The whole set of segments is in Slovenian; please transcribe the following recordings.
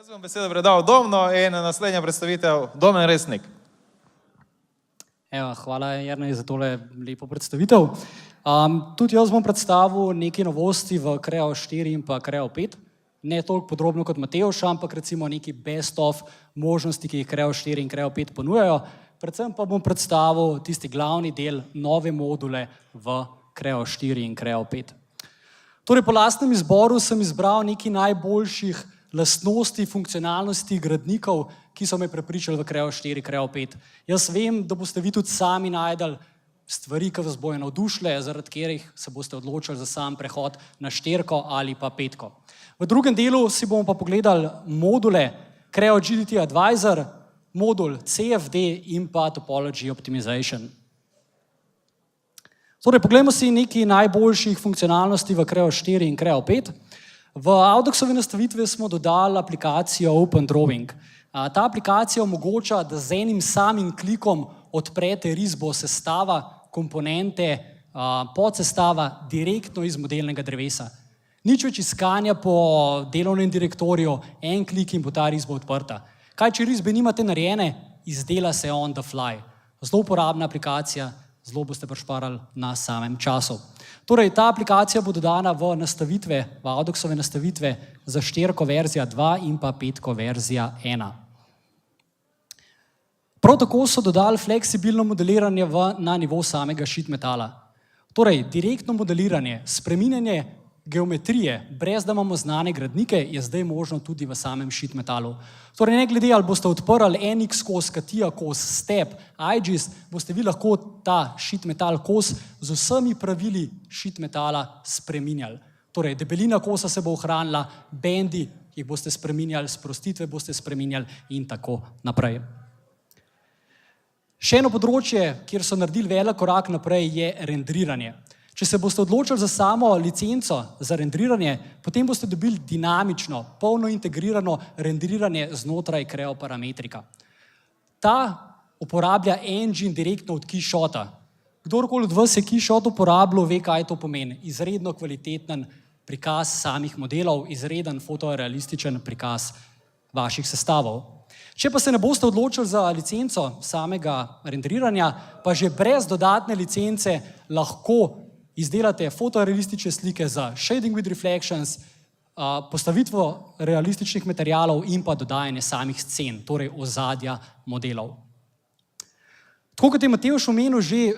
Jaz bom besedo predal Domno in naslednja predstavitev Domen Resnik. Hvala, Jernej, za tole lepo predstavitev. Tudi jaz bom predstavil nekaj novosti v Creo 4 in pa Creo 5. Ne toliko podrobno kot Matevž, ampak recimo neki best of možnosti, ki jih Creo 4 in Creo 5 ponujajo. Predvsem pa bom predstavil tisti glavni del, nove module v Creo 4 in Creo 5. Torej, po lastnem izboru sem izbral nekaj najboljših lastnosti, funkcionalnosti gradnikov, ki so me prepričali v Creo 4, Creo 5. Jaz vem, da boste vi tudi sami najdali stvari, ki vas bojo navdušile, zaradi katerih se boste odločili za sam prehod na 4 ali pa 5. V drugem delu si bomo pa pogledali module Creo GDT Advisor, modul CFD in pa Topology Optimization. Torej, poglejmo si nekaj najboljših funkcionalnosti v Creo 4 in Creo 5. V Audoxovi nastavitvi smo dodali aplikacijo Open Drawing. Ta aplikacija omogoča, da z enim samim klikom odprete risbo sestava, komponente, podsestava direktno iz modelnega drevesa. Nič več iskanja po delovnem direktorju, en klik in bo ta risba odprta. Kaj, če risbe nimate narejene, izdela se on the fly. Zelo uporabna aplikacija, zelo boste prišparali na samem času. Torej, ta aplikacija bo dodana v nastavitve, v Audoxove nastavitve za 4 verzija 2 in pa 5 verzija 1. Prav tako so dodali fleksibilno modeliranje na nivo samega sheet metala. Torej, direktno modeliranje, spreminjanje geometrije, brez da imamo znane gradnike, je zdaj možno tudi v samem sheet metalu. Torej, ne glede, ali boste odprli NX kos, Katija kos, Step, IGES, boste vi lahko ta sheet metal kos z vsemi pravili sheet metala spreminjali. Torej, debelina kosa se bo ohranila, bendi jih boste spreminjali, sprostitve boste spreminjali in tako naprej. Še eno področje, kjer so naredili velik korak naprej, je renderiranje. Če se boste odločili za samo licenco za renderiranje, potem boste dobili dinamično, polno integrirano renderiranje znotraj Creo parametrika. Ta uporablja engine direktno od KeyShota. Kdorkoli od vas je KeyShot uporabljal, ve, kaj to pomeni. Izredno kvaliteten prikaz samih modelov, izreden fotorealističen prikaz vaših sestavov. Če pa se ne boste odločili za licenco samega renderiranja, pa že brez dodatne licence lahko izdelate fotorealistične slike za shading with reflections, postavitvo realističnih materialov in pa dodajanje samih scen, torej ozadja modelov. Tako kot je Matevž omenil, že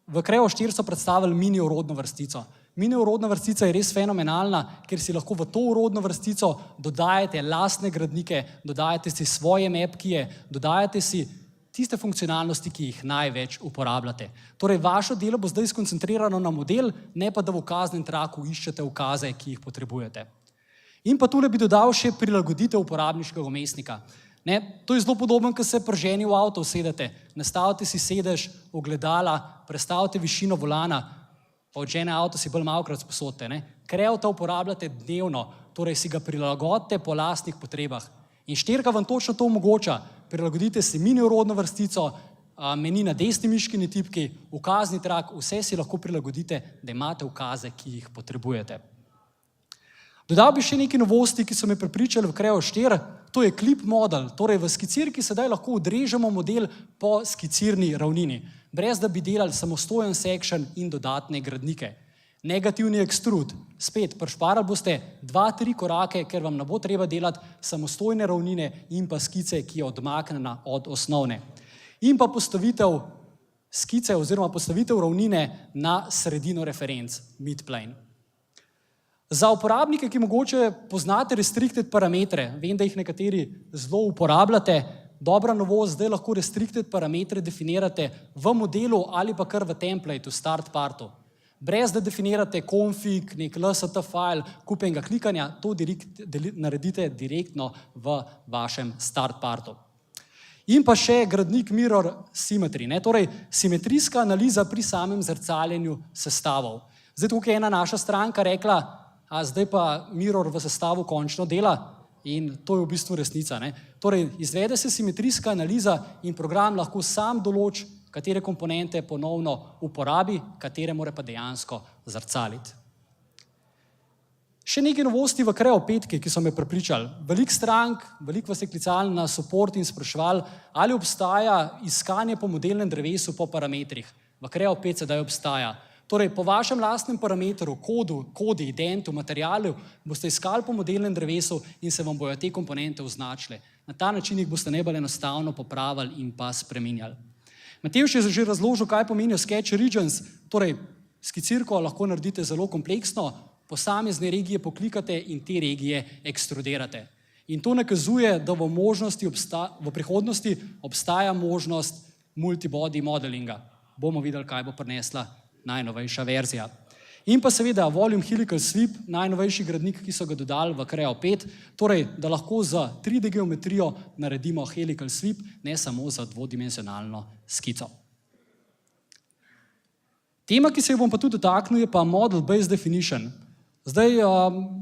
v Creo 4 so predstavili mini orodno vrstico. Mini orodna vrstica je res fenomenalna, ker si lahko v to orodno vrstico dodajate lastne gradnike, dodajate si svoje mapkije, dodajate si tiste funkcionalnosti, ki jih največ uporabljate. Torej, vaše delo bo zdaj skoncentrirano na model, ne pa da v ukaznem traku iščete ukaze, ki jih potrebujete. In pa tule bi dodal še prilagoditev uporabniškega vmesnika. To je zelo podobno, ko se pri ženi v avto usedete. Nastavite si sedež, ogledala, prestavite višino volana, pa od žene avto si bolj malokrat sposodite. Creo ta uporabljate dnevno, torej si ga prilagodite po lastnih potrebah. In 4 vam točno to omogoča. Prilagodite si mini orodno vrstico, meni na desni miškini tipki, ukazni trak, vse si lahko prilagodite, da imate ukaze, ki jih potrebujete. Dodal bi še nekaj novosti, ki so me prepričali v Creo 4, to je clip model, torej v skicirki sedaj lahko odrežemo model po skicirni ravnini, brez da bi delali samostojen section in dodatne gradnike. Negativni extrude, spet prišparali boste 2-3 korake, ker vam ne bo treba delati samostojne ravnine in pa skice, ki je odmaknjena od osnovne. In pa postavitev skice oziroma postavitev ravnine na sredino referenc, midplane. Za uporabnike, ki mogoče poznate restricted parametre, vem, da jih nekateri zelo uporabljate, dobra novost, zdaj lahko restricted parametre definirate v modelu ali pa kar v templateu, start partu. Brez da definirate config, nek LST file, kup enega klikanja, to naredite direktno v vašem start partu. In pa še gradnik Mirror Symmetry, torej simetrijska analiza pri samem zrcaljenju sestavov. Zdaj tukaj je ena naša stranka rekla, zdaj pa Mirror v sestavu končno dela in to je v bistvu resnica. Torej, izvede se simetrijska analiza in program lahko sam določi, katere komponente ponovno uporabi, katere mora pa dejansko zrcaliti. Še nekaj novosti v Creo 5, ki so me prepričali. Veliko strank, veliko vas je klicali na support in spraševali, ali obstaja iskanje po modelnem drevesu po parametrih. V Creo 5 sedaj obstaja. Torej, po vašem lastnem parametru, kodi, identu, materialu, boste iskali po modelnem drevesu in se vam bojo te komponente označile. Na ta način jih boste najbolj enostavno popravili in pa spreminjali. Matevž je že razložil, kaj pomenijo sketch regions, torej skicirko lahko naredite zelo kompleksno, posamezne regije poklikate in te regije ekstrudirate. In to nakazuje, da v prihodnosti obstaja možnost multibody modelinga. Bomo videli, kaj bo prinesla najnovejša verzija. In pa seveda Volume Helical Sweep, najnovejši gradnik, ki so ga dodali v Creo 5, torej, da lahko za 3D geometrijo naredimo Helical Sweep, ne samo za dvodimenzionalno skico. Tema, ki se jo bom pa tudi dotaknil, je pa Model Based Definition. Zdaj,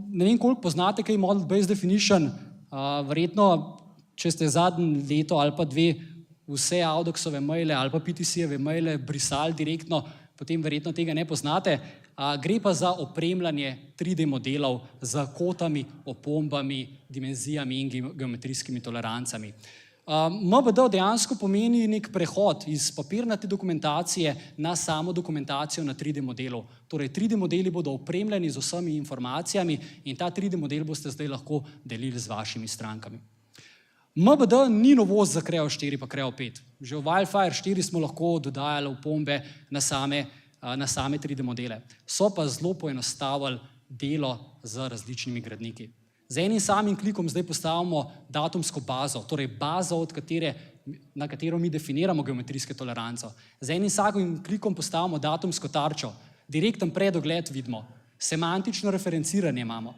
ne vem, koliko poznate kaj Model Based Definition, verjetno, če ste zadnje leto ali pa dve vse Audoxove maile ali pa PTC-eve maile brisali direktno, potem verjetno tega ne poznate. Gre pa za opremljanje 3D modelov z kotami, opombami, dimenzijami in geometrijskimi tolerancami. MBD dejansko pomeni nek prehod iz papirnate dokumentacije na samo dokumentacijo na 3D modelu. Torej, 3D modeli bodo opremljeni z vsemi informacijami in ta 3D model boste zdaj lahko delili z vašimi strankami. MBD ni novost za Creo 4 pa Creo 5. Že v Wildfire 4 smo lahko dodajali opombe na same 3D modele. So pa zelo poenostavili delo z različnimi gradniki. Z enim samim klikom zdaj postavimo datumsko bazo, torej bazo, na katero mi definiramo geometrijske toleranco. Z enim samim klikom postavimo datumsko tarčo, direkten predogled vidimo, semantično referenciranje imamo.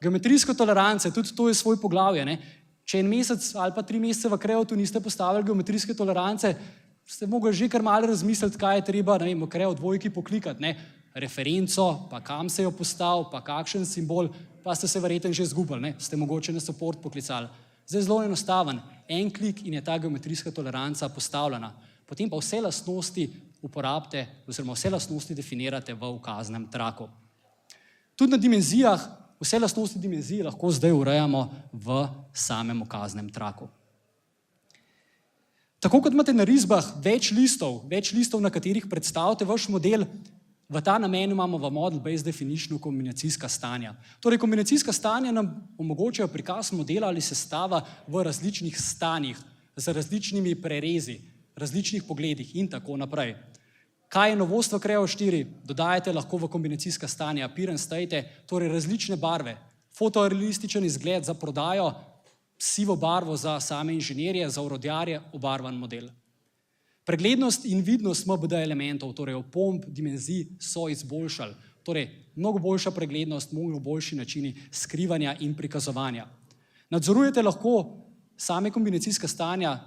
Geometrijsko tolerance, tudi to je svoj poglavje, ne? Če en mesec ali pa 3 mesece v Creu niste postavili geometrijske tolerance, ste mogli že kar malo razmisliti, kaj je treba, ne vem, v Creu 2 poklikati, ne? Referenco, pa kam se jo postavil, pa kakšen simbol, pa ste se verjetno že izgubili, ne? Ste mogoče na support poklicali. Zdaj zelo enostaven, en klik in je ta geometrijska toleranca postavljena. Potem pa vse lastnosti uporabite oziroma vse lastnosti definirate v ukaznem traku. Tudi na dimenzijah, vse lastnosti dimenzij lahko zdaj urejamo v samem ukaznem traku. Tako kot imate na risbah več listov, na katerih predstavite vaš model, v ta namen imamo v Model Based Definitionu kombinacijska stanja. Torej, kombinacijska stanja nam omogočajo prikaz modela ali sestava v različnih stanjih, z različnimi prerezi, različnih pogledih in tako naprej. Kaj je novost v Creo 4? Dodajate lahko v kombinacijska stanja appearance state, torej različne barve, fotorealističen izgled za prodajo, sivo barvo za same inženirje, za orodjarje, obarvan model. Preglednost in vidnost MBD elementov, torej opomb, dimenzij, so izboljšali. Torej, mnogo boljša preglednost, mnogo boljši načini skrivanja in prikazovanja. Nadzorujete lahko same kombinacijska stanja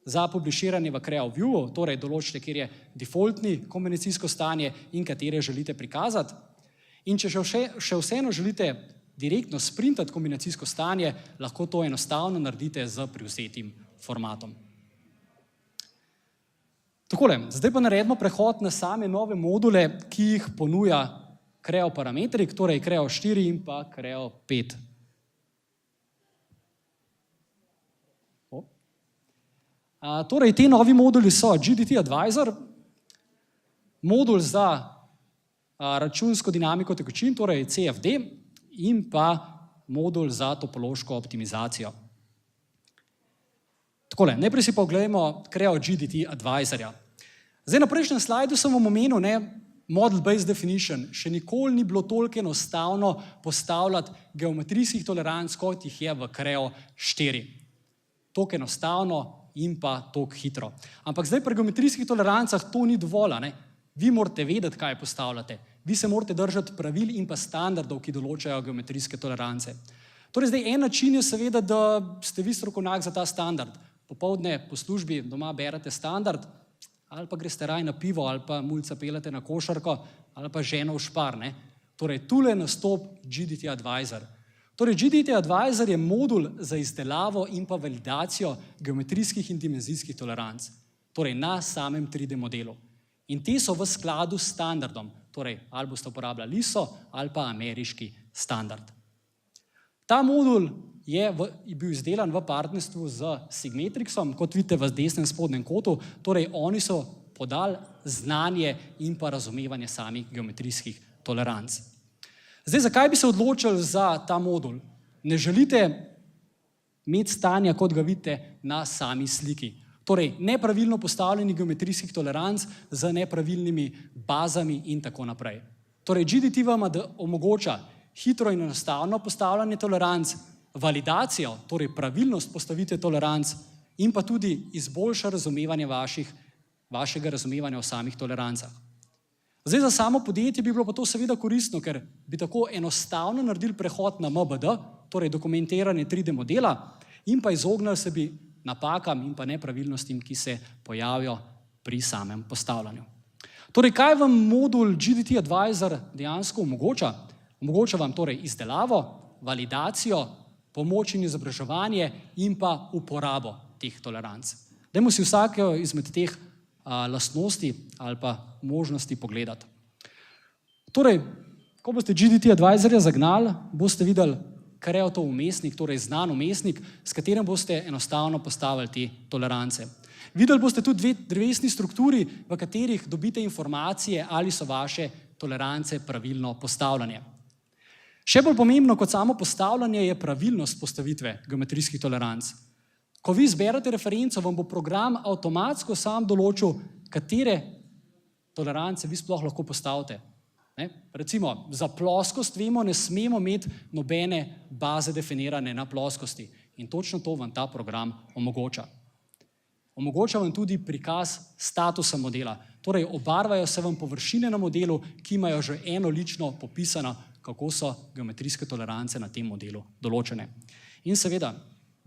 za publiširanje v Creo View, torej določite, kjer je defaultni kombinacijsko stanje in katere želite prikazati. In če še vseeno želite direktno sprintati kombinacijsko stanje, lahko to enostavno naredite z privzetim formatom. Takole, zdaj pa naredimo prehod na same nove module, ki jih ponuja Creo Parametrik, torej Creo 4 in pa Creo 5. Torej, ti novi moduli so GDT Advisor, modul za računsko dinamiko tekočin, torej CFD, in pa modul za topološko optimizacijo. Takole, najprej si pa ogledamo Creo GDT Advisorja. Zdaj, na prejšnjem slajdu sem vam omenil, Model Based Definition. Še nikoli ni bilo toliko enostavno postavljati geometrijskih toleranc, kot jih je v Creo 4. Toliko enostavno in pa toliko hitro. Ampak zdaj pri geometrijskih tolerancah to ni dovolj, ne? Vi morate vedeti, kaj postavljate. Vi se morate držati pravil in pa standardov, ki določajo geometrijske tolerance. Torej, zdaj, en način je seveda, da ste vi strokovnjak za ta standard. Popoldne po službi doma berete standard, ali pa greste raj na pivo, ali pa mulca peljete na košarko, ali pa ženo v špar, ne? Torej, tule nastop GDT Advisor. Torej, GDT Advisor je modul za izdelavo in pa validacijo geometrijskih in dimenzijskih toleranc. Torej, na samem 3D modelu. In te so v skladu s standardom. Torej, ali boste uporabljali ISO ali pa ameriški standard. Ta modul je bil izdelan v partnerstvu z Sigmetrixom, kot vidite v desnem spodnjem kotu, torej oni so podali znanje in pa razumevanje samih geometrijskih toleranc. Zdaj, zakaj bi se odločili za ta modul? Ne želite imeti stanja, kot ga vidite na sami sliki. Torej, nepravilno postavljenih geometrijskih toleranc z nepravilnimi bazami in tako naprej. Torej, GDT vam omogoča hitro in enostavno postavljanje toleranc, validacijo, torej pravilnost postavitve toleranc in pa tudi izboljša razumevanje vašega razumevanja o samih tolerancah. Zdaj, za samo podjetje bi bilo pa to seveda koristno, ker bi tako enostavno naredili prehod na MBD, torej dokumentiranje 3D modela, in pa izognili se bi napakam in pa nepravilnostim, ki se pojavijo pri samem postavljanju. Torej, kaj vam modul GDT Advisor dejansko omogoča? Omogoča vam torej izdelavo, validacijo, pomoč in izobraževanje in pa uporabo teh toleranc. Dajmo si vsako izmed teh lastnosti ali pa možnosti pogledati. Torej, ko boste GDT Advisorja zagnali, boste videli Kareotov vmesnik, torej znan vmesnik, s katerim boste enostavno postavili te tolerance. Videli boste tudi dve drevesni strukturi, v katerih dobite informacije, ali so vaše tolerance pravilno postavljene. Še bolj pomembno kot samo postavljanje je pravilnost postavitve geometrijskih toleranc. Ko vi izberete referenco, vam bo program avtomatsko sam določil, katere tolerance vi sploh lahko postavite. Recimo, za ploskost vemo, ne smemo imeti nobene baze definirane na ploskosti. In točno to vam ta program omogoča. Omogoča vam tudi prikaz statusa modela. Torej, obarvajo se vam površine na modelu, ki imajo že enolično popisano, kako so geometrijske tolerance na tem modelu določene. In seveda,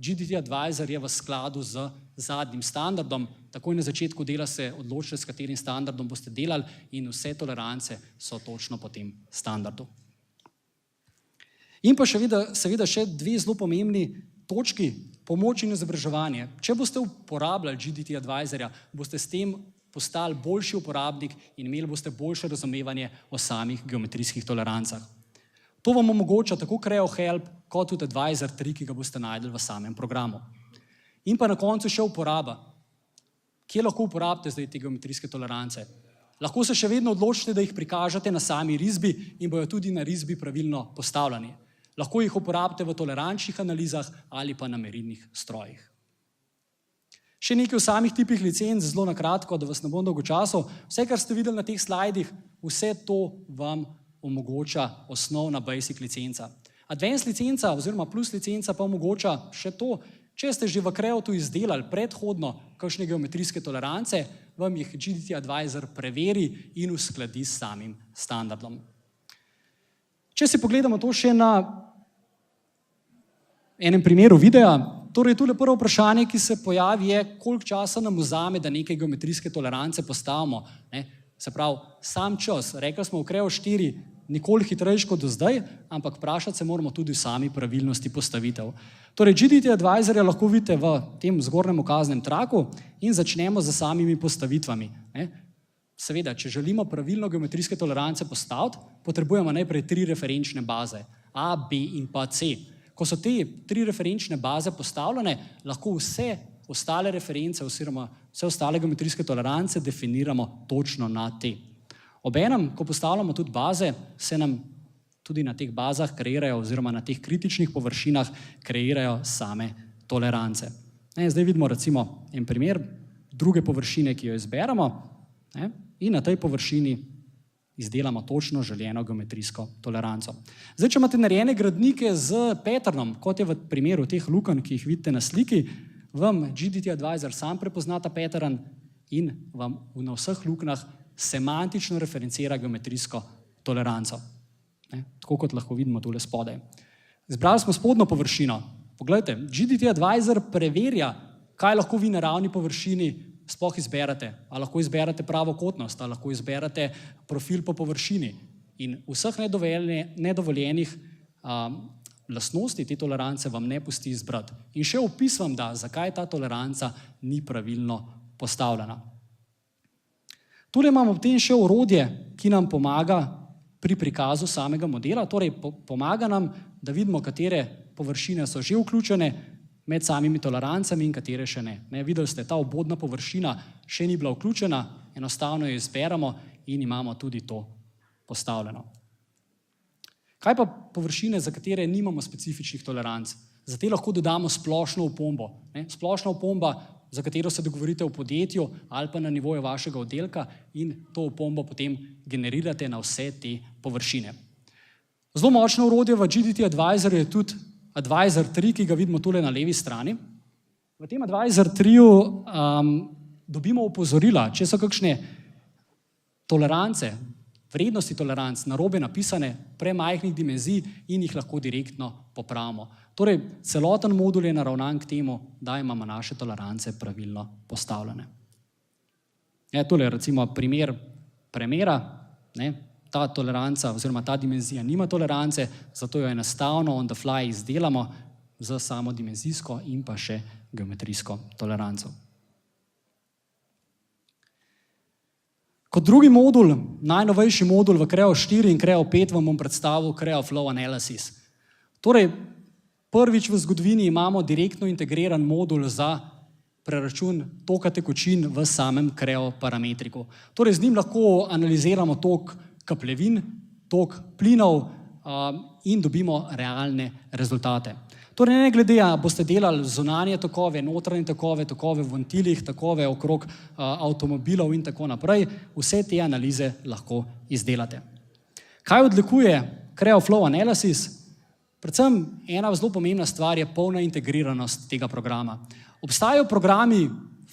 GDT Advisor je v skladu z zadnjim standardom, takoj na začetku dela se odločite, s katerim standardom boste delali in vse tolerance so točno po tem standardu. In pa seveda še dve zelo pomembni točki, pomoč in izobraževanje. Če boste uporabljali GDT Advisorja, boste s tem postali boljši uporabnik in imeli boste boljše razumevanje o samih geometrijskih tolerancah. To vam omogoča tako Creo Help, kot tudi Advisor 3, ki ga boste našli v samem programu. In pa na koncu še uporaba. Kje lahko uporabite zdaj te geometrijske tolerance? Lahko se še vedno odločite, da jih prikažete na sami risbi in bojo tudi na risbi pravilno postavljeni. Lahko jih uporabite v tolerančnih analizah ali pa na merilnih strojih. Še nekaj o samih tipih licenc, zelo na kratko, da vas ne bom dolgočasil. Vse, kar ste videli na teh slajdih, vse to vam omogoča osnovna basic licenca. Advanced licenca oziroma plus licenca pa omogoča še to, če ste že v Creotu izdelali predhodno kakšne geometrijske tolerance, vam jih GDT Advisor preveri in uskladi s samim standardom. Če si pogledamo to še na enem primeru videa, torej tule prvo vprašanje, ki se pojavi, je, koliko časa nam vzame, da neke geometrijske tolerance postavimo. Se pravi, sam čas, rekli smo v Creo 4, nikoli hitrejši kot do zdaj, ampak vprašati se moramo tudi v sami pravilnosti postavitev. Torej, GDT Advisorja lahko vidite v tem zgornjem ukaznem traku in začnemo z samimi postavitvami. Seveda, če želimo pravilno geometrijske tolerance postaviti, potrebujemo najprej 3 referenčne baze, A, B in pa C. Ko so te 3 referenčne baze postavljene, lahko vse ostale reference oziroma vse ostale geometrijske tolerance definiramo točno na te. Obenem, ko postavljamo tudi baze, se nam tudi na teh bazah kreirajo oziroma na teh kritičnih površinah kreirajo same tolerance. Zdaj vidimo recimo en primer druge površine, ki jo izberemo in na tej površini izdelamo točno željeno geometrijsko toleranco. Zdaj, če imate narejene gradnike z patternom, kot je v primeru teh lukenj, ki jih vidite na sliki, vam GDT Advisor sam prepozna ta pattern in vam na vseh luknjah semantično referencira geometrijsko toleranco. Tako kot lahko vidimo tule spodaj. Izbrali smo spodnjo površino. Poglejte, GDT Advisor preverja, kaj lahko vi na ravni površini sploh izberete. A lahko izberete pravokotnost, a lahko izberete profil po površini. In vseh nedovoljenih lastnosti te tolerance vam ne pusti izbrati. In še opis vam da, zakaj ta toleranca ni pravilno postavljena. Tule imamo potem še orodje, ki nam pomaga pri prikazu samega modela, torej pomaga nam, da vidimo, katere površine so že vključene med samimi tolerancami in katere še ne. Videli ste, ta obodna površina še ni bila vključena, enostavno jo izberemo in imamo tudi to postavljeno. Kaj pa površine, za katere nimamo specifičnih toleranc? Za te lahko dodamo splošno opombo. Splošna opomba, za katero se dogovorite v podjetju ali pa na nivoju vašega oddelka in to opombo potem generirate na vse te površine. Zelo močno orodje v GDT Advisorju je tudi Advisor 3, ki ga vidimo tule na levi strani. V tem Advisor 3 dobimo opozorila, če so kakšne tolerance, vrednosti toleranc narobe napisane, premajhnih dimenzij in jih lahko direktno popravimo. Torej, celoten modul je naravnan k temu, da imamo naše tolerance pravilno postavljene. Tole je recimo primer premera, ta toleranca oziroma ta dimenzija nima tolerance, zato jo enostavno on the fly izdelamo z samo dimenzijsko in pa še geometrijsko toleranco. Kot drugi modul, najnovejši modul v Creo 4 in Creo 5 vam bom predstavil Creo Flow Analysis. Torej, prvič v zgodovini imamo direktno integriran modul za preračun toka tekočin v samem Creo parametriku. Torej, z njim lahko analiziramo tok kapljevin, tok plinov in dobimo realne rezultate. Torej, ne glede, a boste delali zunanje tokove, notranje tokove, tokove v ventilih, tokove okrog avtomobilov in tako naprej, vse te analize lahko izdelate. Kaj odlikuje Creo Flow Analysis? Predvsem ena zelo pomembna stvar je polna integriranost tega programa. Obstajajo programi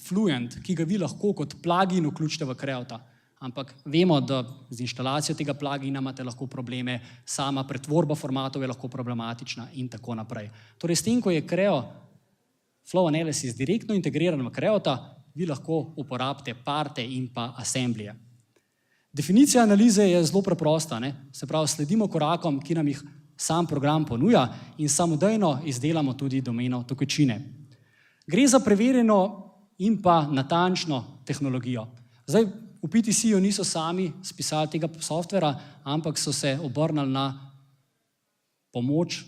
Fluent, ki ga vi lahko kot plugin vključite v Creota, ampak vemo, da z inštalacijo tega plugina imate lahko probleme, sama pretvorba formatov je lahko problematična in tako naprej. Torej, s tem, ko je Creo Flow Analysis direktno integriran v Creota, vi lahko uporabite parte in pa assemblije. Definicija analize je zelo preprosta, se pravi, sledimo korakom, ki nam jih sam program ponuja in samodejno izdelamo tudi domeno tekočine. Gre za preverjeno in pa natančno tehnologijo. Zdaj, v PTC-ju niso sami spisali tega softvera, ampak so se obrnili na pomoč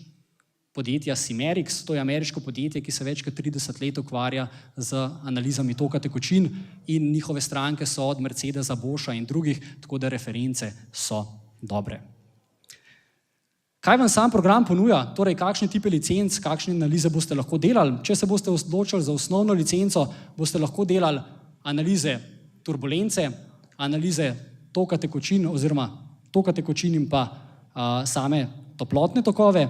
podjetja Simerix, to je ameriško podjetje, ki se več kot 30 let ukvarja z analizami toka tekočin in njihove stranke so od Mercedesa, Boscha in drugih, tako da reference so dobre. Kaj vam sam program ponuja? Torej, kakšne tipe licenc, kakšne analize boste lahko delali? Če se boste odločili za osnovno licenco, boste lahko delali analize turbulence, analize toka tekočin oziroma toka tekočin in pa same toplotne tokove,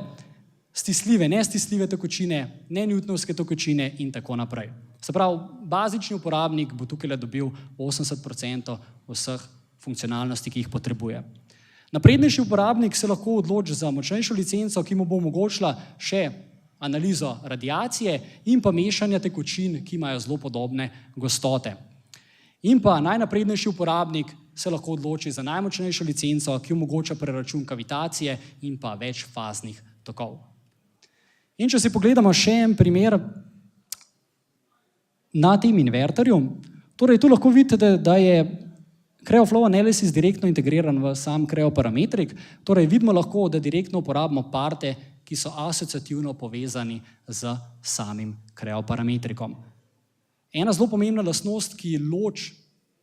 stisljive, nestisljive tekočine, nenewtonovske tekočine in tako naprej. Se pravi, bazični uporabnik bo tukaj dobil 80% vseh funkcionalnosti, ki jih potrebuje. Naprednejši uporabnik se lahko odloči za močnejšo licenco, ki mu bo omogočila še analizo radiacije in pa mešanja tekočin, ki imajo zelo podobne gostote. In pa najnaprednejši uporabnik se lahko odloči za najmočnejšo licenco, ki omogoča preračun kavitacije in pa večfaznih tokov. In če si pogledamo še en primer na tem inverterju, torej tu lahko vidite, da je Creo Flow Analysis direktno integriran v sam Creo parametrik, torej vidimo lahko, da direktno uporabimo parte, ki so asociativno povezani z samim Creo parametrikom. Ena zelo pomembna lastnost, ki loči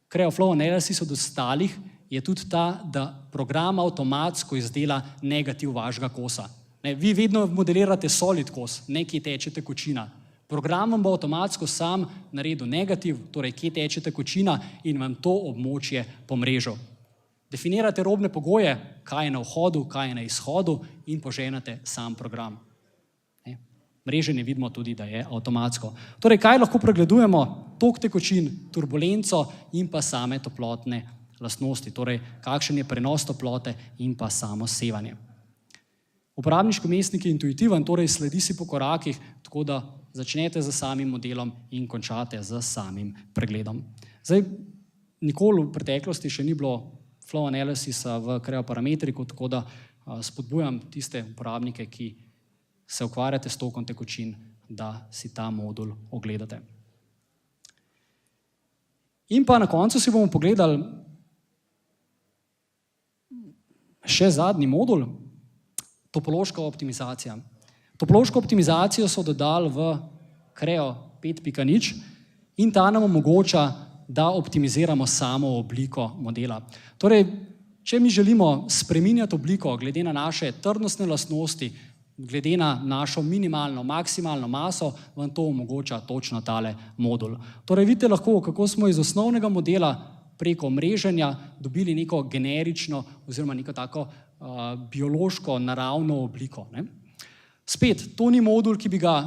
Creo Flow Analysis od ostalih, je tudi ta, da program avtomatsko izdela negativ vašega kosa. Vi vedno modelirate solid kos, nekje teče tekočina. Program vam bo avtomatsko sam naredil negativ, torej kje teče tekočina in vam to območje pomrežil. Definirate robne pogoje, kaj je na vhodu, kaj je na izhodu in poženete sam program. Mreženje vidimo tudi, da je avtomatsko. Torej, kaj lahko pregledujemo? Tok tekočin, turbulenco in pa same toplotne lastnosti, torej kakšen je prenos toplote in pa samo sevanje. Uporabniški vmesnik je intuitiven, torej sledi si po korakih, tako da začnete z samim modelom in končate z samim pregledom. Zdaj, nikoli v preteklosti še ni bilo flow analysisa v Creo parametriku, tako da spodbujam tiste uporabnike, ki se ukvarjate s tokom tekočin, da si ta modul ogledate. In pa na koncu si bomo pogledali Še zadnji modul, topološka optimizacija. Topološko optimizacijo so dodali v Creo 5.0 in ta nam omogoča, da optimiziramo samo obliko modela. Torej, če mi želimo spreminjati obliko glede na naše trdnostne lastnosti, glede na našo minimalno, maksimalno maso, vam to omogoča točno tale modul. Torej, vidite lahko, kako smo iz osnovnega modela preko mreženja dobili neko generično oziroma neko tako biološko, naravno obliko. Ne? Spet, to ni modul, ki bi ga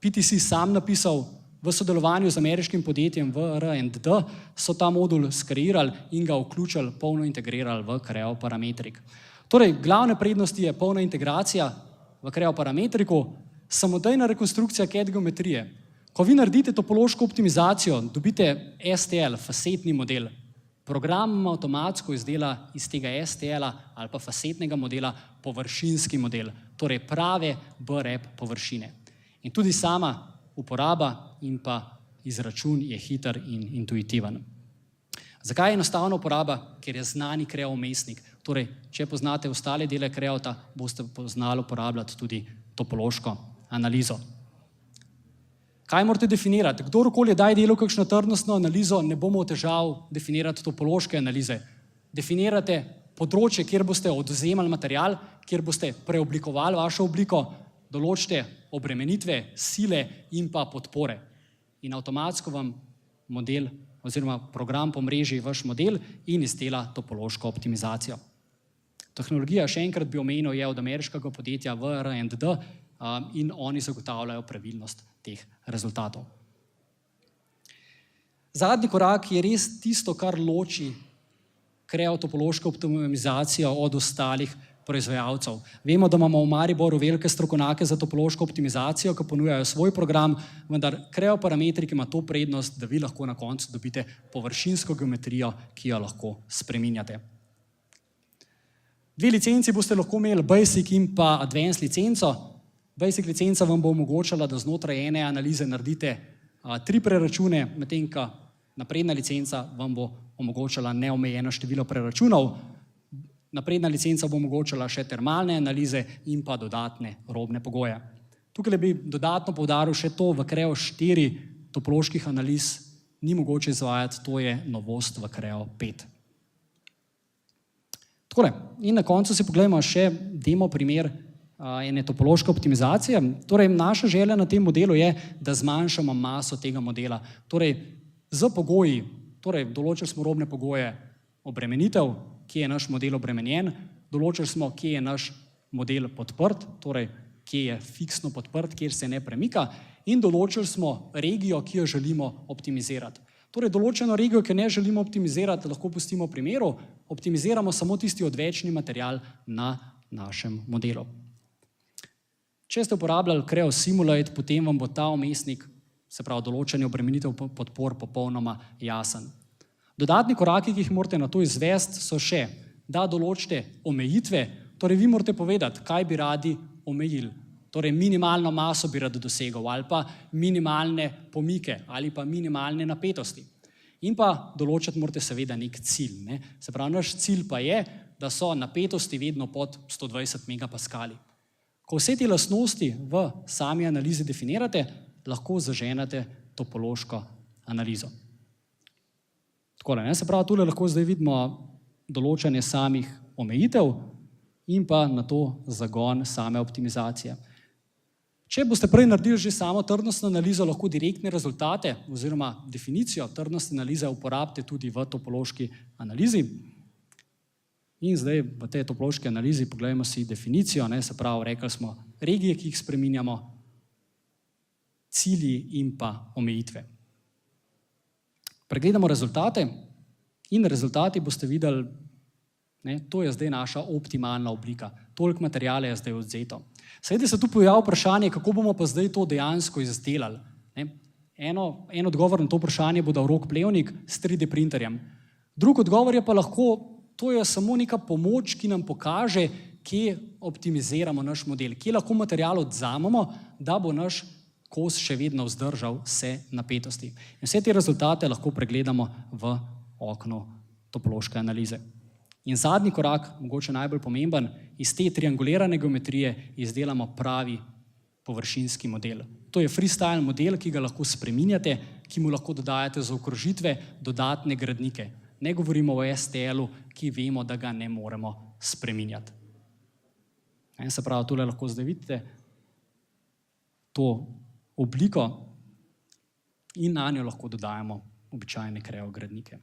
PTC sam napisal. V sodelovanju z ameriškim podjetjem VRND so ta modul skreirali in ga vključili, polno integrirali v Creo Parametric. Torej, glavne prednosti je polna integracija v Creo Parametriku, samodejna rekonstrukcija CAD geometrije. Ko vi naredite topološko optimizacijo, dobite STL, fasetni model. Program avtomatsko izdela iz tega STL-a ali pa fasetnega modela površinski model, torej prave BREP površine. In tudi sama uporaba in pa izračun je hiter in intuitiven. Zakaj je enostavna uporaba? Ker je znani Creo vmesnik. Torej, če poznate ostale dele Creota, boste poznali uporabljati tudi topološko analizo. Kaj morate definirati? Kdorkoli daj delo kakšno trdnostno analizo, ne bomo težav definirati topološke analize. Definirate področje, kjer boste odvzemali material, kjer boste preoblikovali vašo obliko, določite obremenitve, sile in pa podpore. In avtomatsko vam model oziroma program pomreži vaš model in izdela topološko optimizacijo. Tehnologija, še enkrat bi omenil, je od ameriškega podjetja VRND in oni zagotavljajo pravilnost teh rezultatov. Zadnji korak je res tisto, kar loči Creo topološko optimizacijo od ostalih proizvajalcev. Vemo, da imamo v Mariboru velike strokovnjake za topološko optimizacijo, ki ponujajo svoj program, vendar Creo Parametric ima to prednost, da vi lahko na koncu dobite površinsko geometrijo, ki jo lahko spreminjate. Dve licenci boste lahko imeli, Basic in pa Advanced licenco. Basic licenca vam bo omogočala, da znotraj ene analize naredite 3 preračune, medtem ko napredna licenca vam bo omogočala neomejeno število preračunov. Napredna licenca bo omogočala še termalne analize in pa dodatne robne pogoje. Tukaj bi dodatno poudaril še to, v Creo 4 topoloških analiz ni mogoče izvajati, to je novost v Creo 5. Takole, in na koncu si pogledamo še demo primer ene topološke optimizacije. Torej, naša želja na tem modelu je, da zmanjšamo maso tega modela. Torej, z pogoji, torej, določili smo robne pogoje obremenitev, kje je naš model obremenjen, določili smo, kje je naš model podprt, torej, kje je fiksno podprt, kjer se ne premika, in določili smo regijo, ki jo želimo optimizirati. Torej, določeno regijo, ki ne želimo optimizirati, lahko pustimo v primeru, optimiziramo samo tisti odvečni material na našem modelu. Če ste uporabljali Creo Simulate, potem vam bo ta vmesnik, se pravi določanje obremenitev podpor, popolnoma jasen. Dodatni koraki, ki jih morate na to izvesti, so še, da določite omejitve, torej vi morate povedati, kaj bi radi omejili. Torej, minimalno maso bi radi dosegal, ali pa minimalne pomike, ali pa minimalne napetosti. In pa določiti morate seveda nek cilj. Ne? Se pravi, naš cilj pa je, da so napetosti vedno pod 120 megapaskali. Ko vse te lastnosti v sami analizi definirate, lahko zaženete topološko analizo. Takole, ne? Se pravi, tule lahko zdaj vidimo določanje samih omejitev in pa na to zagon same optimizacije. Če boste prej naredili že samo trdnostno analizo, lahko direktne rezultate oziroma definicijo trdnostne analize uporabite tudi v topološki analizi. In zdaj v tej topološki analizi pogledajmo si definicijo, ne? Se pravi, rekli smo regije, ki jih spreminjamo, cilji in pa omejitve. Pregledamo rezultate in rezultati boste videli, ne, to je zdaj naša optimalna oblika. Toliko materijala je zdaj odvzeto. Seveda se tu pojavlja vprašanje, kako bomo pa zdaj to dejansko izdelali. Ne? En odgovor na to vprašanje bo dal Rok Plevnik s 3D printerjem. Drug odgovor je pa lahko, to je samo neka pomoč, ki nam pokaže, kje optimiziramo naš model, kje lahko material odzamemo, da bo naš kos še vedno vzdržal vse napetosti. In vse te rezultate lahko pregledamo v oknu topološke analize. In zadnji korak, mogoče najbolj pomemben, iz te triangulirane geometrije izdelamo pravi površinski model. To je freestyle model, ki ga lahko spreminjate, ki mu lahko dodajate za okrožitve dodatne gradnike. Ne govorimo o STL-u, ki vemo, da ga ne moremo spreminjati. Se pravi, tole lahko zdaj vidite to obliko in na njo lahko dodajamo običajne kreogradnike.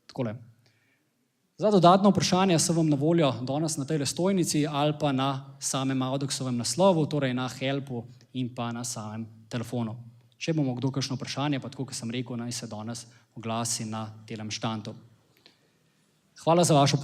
Takole. Za dodatno vprašanje sem vam na voljo danes na tej stojnici ali pa na samem Audaxovem naslovu, torej na helpu in pa na samem telefonu. Če bomo kdo kakšno vprašanje, pa tako, kot sem rekel, naj se danes oglasi na tem štantu. Hvala za vašo pozornost.